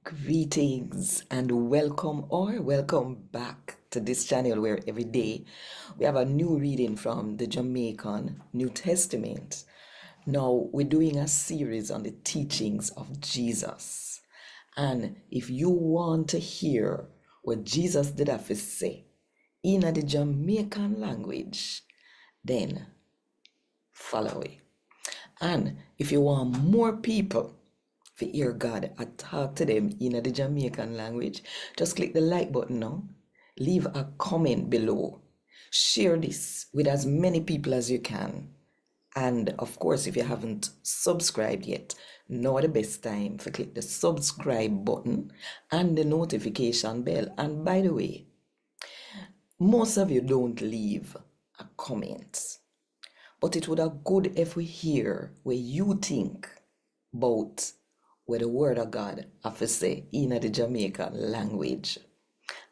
Greetings and welcome back to this channel where every day we have a new reading from the Jamaican New Testament. Now we're doing a series on the teachings of Jesus. And if you want to hear what Jesus did have to say in the Jamaican language, then follow it. And if you want more people to hear God and talk to them in the Jamaican language, just click the like button now. Leave a comment below. Share this with as many people as you can. And of course, if you haven't subscribed yet, now the best time to click the subscribe button and the notification bell. And by the way, most of you don't leave a comment, but it would be good if we hear what you think about what the word of God have to say in the Jamaican language.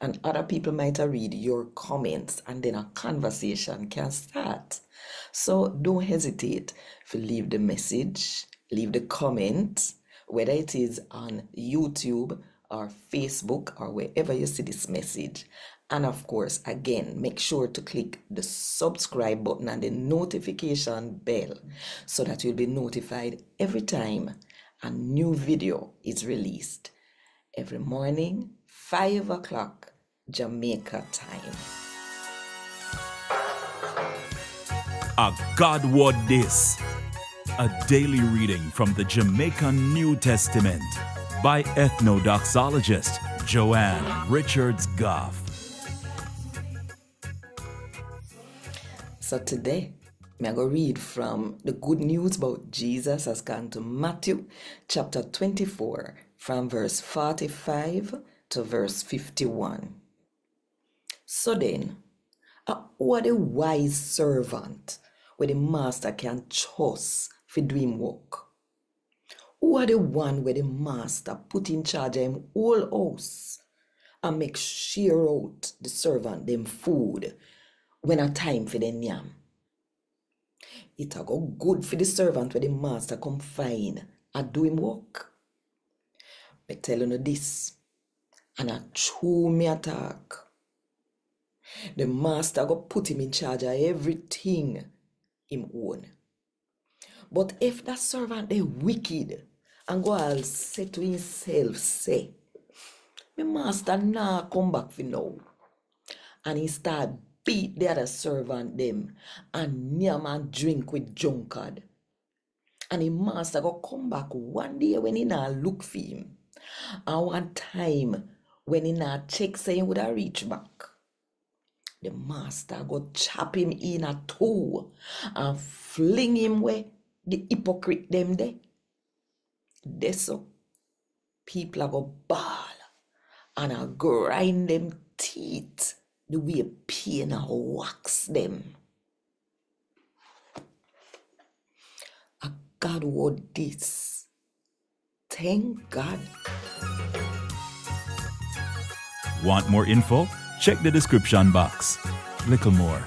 And other people might read your comments and then a conversation can start. So don't hesitate to leave the message, leave the comment, whether it is on YouTube or Facebook or wherever you see this message. And of course, again, make sure to click the subscribe button and the notification bell so that you'll be notified every time a new video is released. Every morning, 5 o'clock Jamaica time. A God Word This, a daily reading from the Jamaican New Testament by Ethnodoxologist Joanne Richards Goffe. So today, I'm going to read from the good news about Jesus has gone to Matthew chapter 24 from verse 45 to verse 51. So then, what a wise servant where the master can trust for doing work. Who are the one where the master put in charge of him whole house and make share out the servant them food when a time for them yam. It a go good for the servant where the master come find and do him work. Me tell you this, and a true me attack. The master go put him in charge of everything him own. But if that servant they wicked and go all say to himself, say, my master nah come back for now. And he start beat the other servant them and yam and drink with drunkard. And the master go come back one day when he not look for him. And one time when he not check say he would have reach back. The master go chop him in a two and fling him where the hypocrite them there. That's so people are go ball and a grind them teeth the way pain and wax them. A God word this. Thank God. Want more info? Check the description box. Little more.